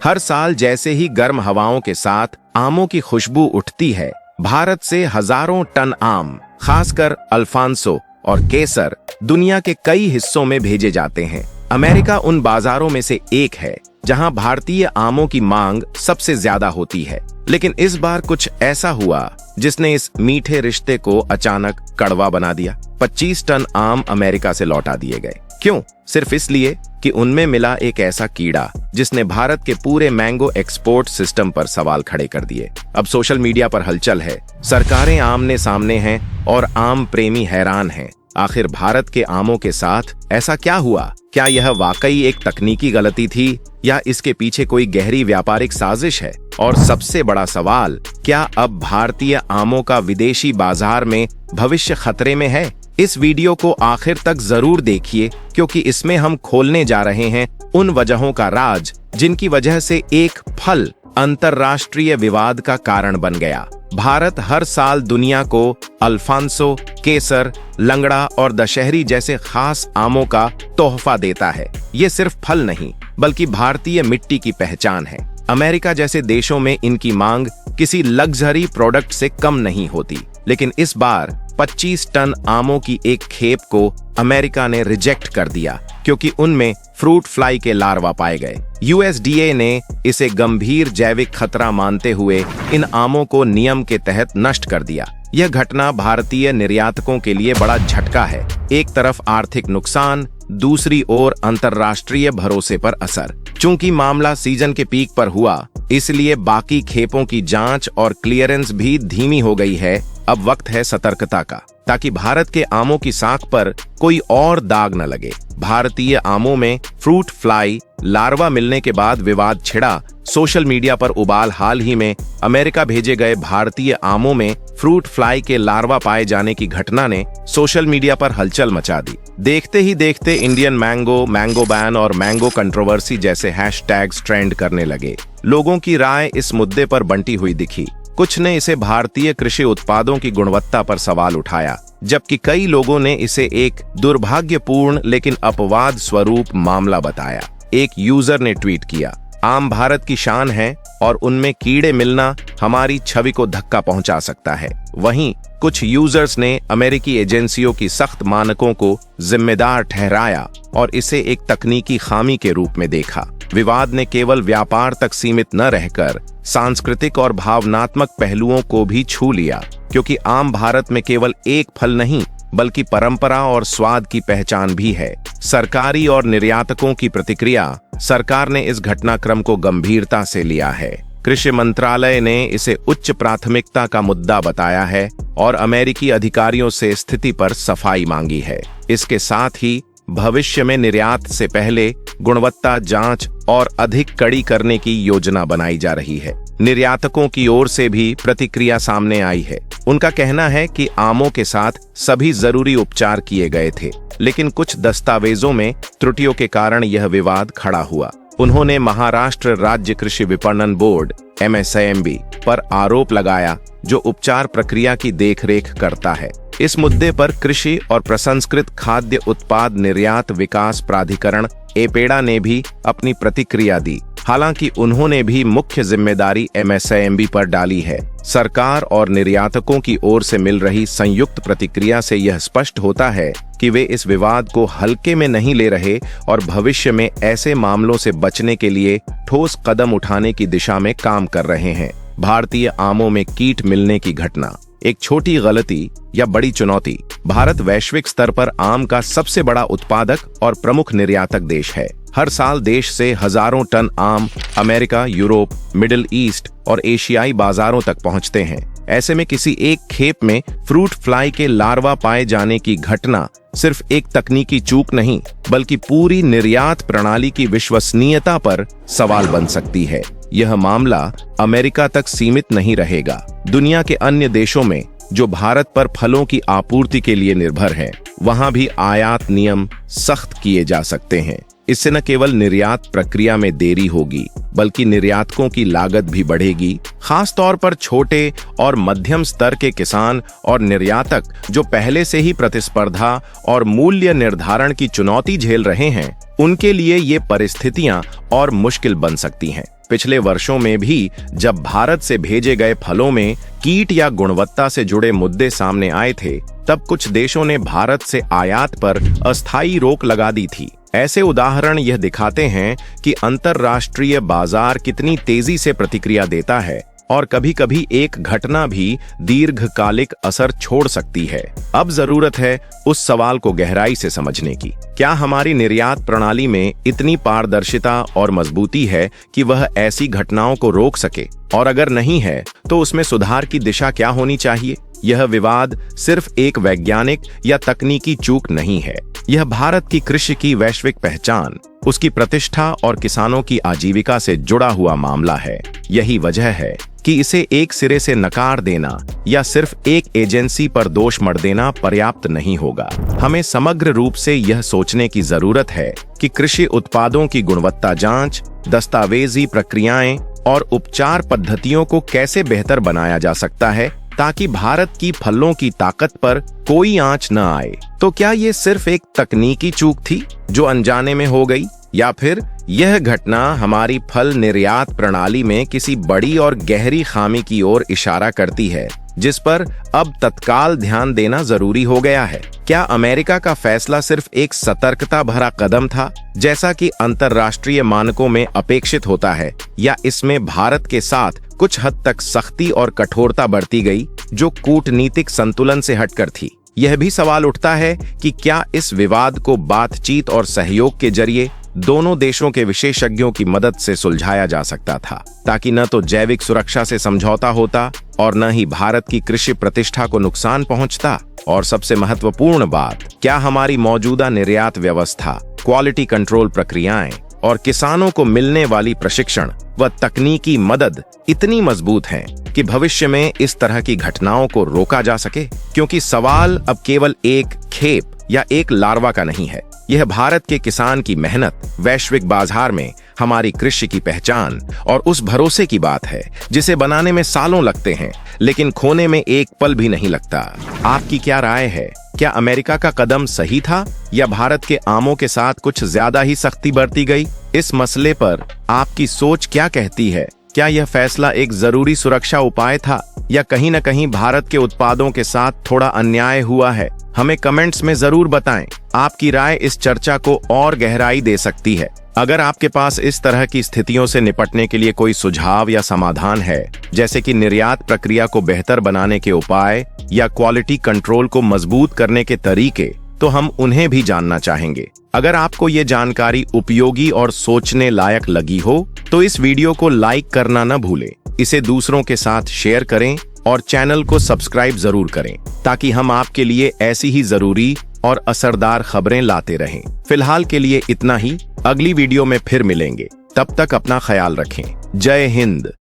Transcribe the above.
हर साल जैसे ही गर्म हवाओं के साथ आमों की खुशबू उठती है, भारत से हजारों टन आम, खासकर अल्फांसो और केसर, दुनिया के कई हिस्सों में भेजे जाते हैं। अमेरिका उन बाजारों में से एक है जहां भारतीय आमों की मांग सबसे ज्यादा होती है। लेकिन इस बार कुछ ऐसा हुआ जिसने इस मीठे रिश्ते को अचानक कड़वा बना दिया। 25 टन आम अमेरिका से लौटा दिए गए। क्यों? सिर्फ इसलिए कि उनमें मिला एक ऐसा कीड़ा जिसने भारत के पूरे मैंगो एक्सपोर्ट सिस्टम पर सवाल खड़े कर दिए। अब सोशल मीडिया पर हलचल है, सरकारें आमने सामने हैं और आम प्रेमी हैरान हैं। आखिर भारत के आमों के साथ ऐसा क्या हुआ? क्या यह वाकई एक तकनीकी गलती थी या इसके पीछे कोई गहरी व्यापारिक साजिश है? और सबसे बड़ा सवाल, क्या अब भारतीय आमों का विदेशी बाजार में भविष्य खतरे में है? इस वीडियो को आखिर तक जरूर देखिए, क्योंकि इसमें हम खोलने जा रहे हैं उन वजहों का राज जिनकी वजह से एक फल अंतर्राष्ट्रीय विवाद का कारण बन गया। भारत हर साल दुनिया को अल्फांसो, केसर, लंगड़ा और दशहरी जैसे खास आमों का तोहफा देता है। ये सिर्फ फल नहीं, बल्कि भारतीय मिट्टी की पहचान है। अमेरिका जैसे देशों में इनकी मांग किसी लग्जरी प्रोडक्ट से कम नहीं होती, लेकिन इस बार 25 टन आमों की एक खेप को अमेरिका ने रिजेक्ट कर दिया क्योंकि उनमें फ्रूट फ्लाई के लार्वा पाए गए। USDA ने इसे गंभीर जैविक खतरा मानते हुए इन आमों को नियम के तहत नष्ट कर दिया। यह घटना भारतीय निर्यातकों के लिए बड़ा झटका है। एक तरफ आर्थिक नुकसान, दूसरी ओर अंतर्राष्ट्रीय भरोसे पर असर। चूंकि मामला सीजन के पीक पर हुआ, इसलिए बाकी खेपों की जांच और क्लियरेंस भी धीमी हो गई है। अब वक्त है सतर्कता का, ताकि भारत के आमों की साख पर कोई और दाग न लगे। भारतीय आमों में फ्रूट फ्लाई लार्वा मिलने के बाद विवाद छिड़ा। सोशल मीडिया पर उबाल हाल ही में अमेरिका भेजे गए भारतीय आमों में फ्रूट फ्लाई के लार्वा पाए जाने की घटना ने सोशल मीडिया पर हलचल मचा दी। देखते ही देखते इंडियन मैंगो, मैंगो बैन और मैंगो कंट्रोवर्सी जैसे हैशटैग्स ट्रेंड करने लगे। लोगों की राय इस मुद्दे पर बंटी हुई दिखी। कुछ ने इसे भारतीय कृषि उत्पादों की गुणवत्ता पर सवाल उठाया, जबकि कई लोगों ने इसे एक दुर्भाग्यपूर्ण लेकिन अपवाद स्वरूप मामला बताया। एक यूजर ने ट्वीट किया, आम भारत की शान है और उनमें कीड़े मिलना हमारी छवि को धक्का पहुंचा सकता है। वहीं कुछ यूजर्स ने अमेरिकी एजेंसियों की सख्त मानकों को जिम्मेदार ठहराया और इसे एक तकनीकी खामी के रूप में देखा। विवाद ने केवल व्यापार तक सीमित न रहकर सांस्कृतिक और भावनात्मक पहलुओं को भी छू लिया, क्योंकि आम भारत में केवल एक फल नहीं, बल्कि परंपरा और स्वाद की पहचान भी है। सरकारी और निर्यातकों की प्रतिक्रिया, सरकार ने इस घटनाक्रम को गंभीरता से लिया है। कृषि मंत्रालय ने इसे उच्च प्राथमिकता का मुद्दा बताया है और अमेरिकी अधिकारियों से स्थिति पर सफाई मांगी है। इसके साथ ही भविष्य में निर्यात से पहले गुणवत्ता जांच और अधिक कड़ी करने की योजना बनाई जा रही है। निर्यातकों की ओर से भी प्रतिक्रिया सामने आई है। उनका कहना है कि आमों के साथ सभी जरूरी उपचार किए गए थे, लेकिन कुछ दस्तावेजों में त्रुटियों के कारण यह विवाद खड़ा हुआ। उन्होंने महाराष्ट्र राज्य कृषि विपणन बोर्ड MSIMB पर आरोप लगाया, जो उपचार प्रक्रिया की देखरेख करता है। इस मुद्दे पर कृषि और प्रसंस्कृत खाद्य उत्पाद निर्यात विकास प्राधिकरण एपेडा ने भी अपनी प्रतिक्रिया दी। हालांकि उन्होंने भी मुख्य जिम्मेदारी MSIMB पर डाली है। सरकार और निर्यातकों की ओर से मिल रही संयुक्त प्रतिक्रिया से यह स्पष्ट होता है कि वे इस विवाद को हल्के में नहीं ले रहे और भविष्य में ऐसे मामलों से बचने के लिए ठोस कदम उठाने की दिशा में काम कर रहे हैं। भारतीय आमों में कीट मिलने की घटना, एक छोटी गलती या बड़ी चुनौती? भारत वैश्विक स्तर पर आम का सबसे बड़ा उत्पादक और प्रमुख निर्यातक देश है। हर साल देश से हजारों टन आम अमेरिका, यूरोप, मिडिल ईस्ट और एशियाई बाजारों तक पहुंचते हैं। ऐसे में किसी एक खेप में फ्रूट फ्लाई के लार्वा पाए जाने की घटना सिर्फ एक तकनीकी चूक नहीं, बल्कि पूरी निर्यात प्रणाली की विश्वसनीयता पर सवाल बन सकती है। यह मामला अमेरिका तक सीमित नहीं रहेगा। दुनिया के अन्य देशों में जो भारत पर फलों की आपूर्ति के लिए निर्भर हैं, वहां भी आयात नियम सख्त किए जा सकते हैं। इससे न केवल निर्यात प्रक्रिया में देरी होगी, बल्कि निर्यातकों की लागत भी बढ़ेगी। खास तौर पर छोटे और मध्यम स्तर के किसान और निर्यातक जो पहले से ही प्रतिस्पर्धा और मूल्य निर्धारण की चुनौती झेल रहे हैं, उनके लिए ये परिस्थितियां और मुश्किल बन सकती हैं। पिछले वर्षों में भी जब भारत से भेजे गए फलों में कीट या गुणवत्ता से जुड़े मुद्दे सामने आए थे, तब कुछ देशों ने भारत से आयात पर अस्थायी रोक लगा दी थी। ऐसे उदाहरण यह दिखाते हैं कि अंतर्राष्ट्रीय बाजार कितनी तेजी से प्रतिक्रिया देता है और कभी कभी एक घटना भी दीर्घकालिक असर छोड़ सकती है। अब जरूरत है उस सवाल को गहराई से समझने की। क्या हमारी निर्यात प्रणाली में इतनी पारदर्शिता और मजबूती है कि वह ऐसी घटनाओं को रोक सके? और अगर नहीं है, तो उसमें सुधार की दिशा क्या होनी चाहिए? यह विवाद सिर्फ एक वैज्ञानिक या तकनीकी चूक नहीं है। यह भारत की कृषि की वैश्विक पहचान, उसकी प्रतिष्ठा और किसानों की आजीविका से जुड़ा हुआ मामला है। यही वजह है कि इसे एक सिरे से नकार देना या सिर्फ एक एजेंसी पर दोष मढ़ देना पर्याप्त नहीं होगा। हमें समग्र रूप से यह सोचने की जरूरत है कि कृषि उत्पादों की गुणवत्ता जांच, दस्तावेजी प्रक्रियाएं और उपचार पद्धतियों को कैसे बेहतर बनाया जा सकता है ताकि भारत की फलों की ताकत पर कोई आंच न आए। तो क्या ये सिर्फ एक तकनीकी चूक थी जो अनजाने में हो गई, या फिर यह घटना हमारी फल निर्यात प्रणाली में किसी बड़ी और गहरी खामी की ओर इशारा करती है जिस पर अब तत्काल ध्यान देना जरूरी हो गया है? क्या अमेरिका का फैसला सिर्फ एक सतर्कता भरा कदम था, जैसा कि अंतर्राष्ट्रीय मानकों में अपेक्षित होता है, या इसमें भारत के साथ कुछ हद तक सख्ती और कठोरता बरती गई जो कूटनीतिक संतुलन से हटकर थी? यह भी सवाल उठता है कि क्या इस विवाद को बातचीत और सहयोग के जरिए दोनों देशों के विशेषज्ञों की मदद से सुलझाया जा सकता था, ताकि न तो जैविक सुरक्षा से समझौता होता और न ही भारत की कृषि प्रतिष्ठा को नुकसान पहुंचता। और सबसे महत्वपूर्ण बात, क्या हमारी मौजूदा निर्यात व्यवस्था, क्वालिटी कंट्रोल प्रक्रियाएं और किसानों को मिलने वाली प्रशिक्षण व तकनीकी मदद इतनी मजबूत हैं कि भविष्य में इस तरह की घटनाओं को रोका जा सके? क्योंकि सवाल अब केवल एक खेप या एक लार्वा का नहीं है। यह भारत के किसान की मेहनत, वैश्विक बाजार में हमारी कृषि की पहचान और उस भरोसे की बात है जिसे बनाने में सालों लगते हैं लेकिन खोने में एक पल भी नहीं लगता। आपकी क्या राय है? क्या अमेरिका का कदम सही था या भारत के आमों के साथ कुछ ज्यादा ही सख्ती बरती गई? इस मसले पर आपकी सोच क्या कहती है? क्या यह फैसला एक जरूरी सुरक्षा उपाय था या कहीं न कहीं भारत के उत्पादों के साथ थोड़ा अन्याय हुआ है? हमें कमेंट्स में जरूर बताएं। आपकी राय इस चर्चा को और गहराई दे सकती है। अगर आपके पास इस तरह की स्थितियों से निपटने के लिए कोई सुझाव या समाधान है, जैसे कि निर्यात प्रक्रिया को बेहतर बनाने के उपाय या क्वालिटी कंट्रोल को मजबूत करने के तरीके, तो हम उन्हें भी जानना चाहेंगे। अगर आपको ये जानकारी उपयोगी और सोचने लायक लगी हो, तो इस वीडियो को लाइक करना न भूलें, इसे दूसरों के साथ शेयर करें और चैनल को सब्सक्राइब जरूर करें ताकि हम आपके लिए ऐसी ही जरूरी और असरदार खबरें लाते रहें। फिलहाल के लिए इतना ही, अगली वीडियो में फिर मिलेंगे। तब तक अपना ख्याल रखें। जय हिंद।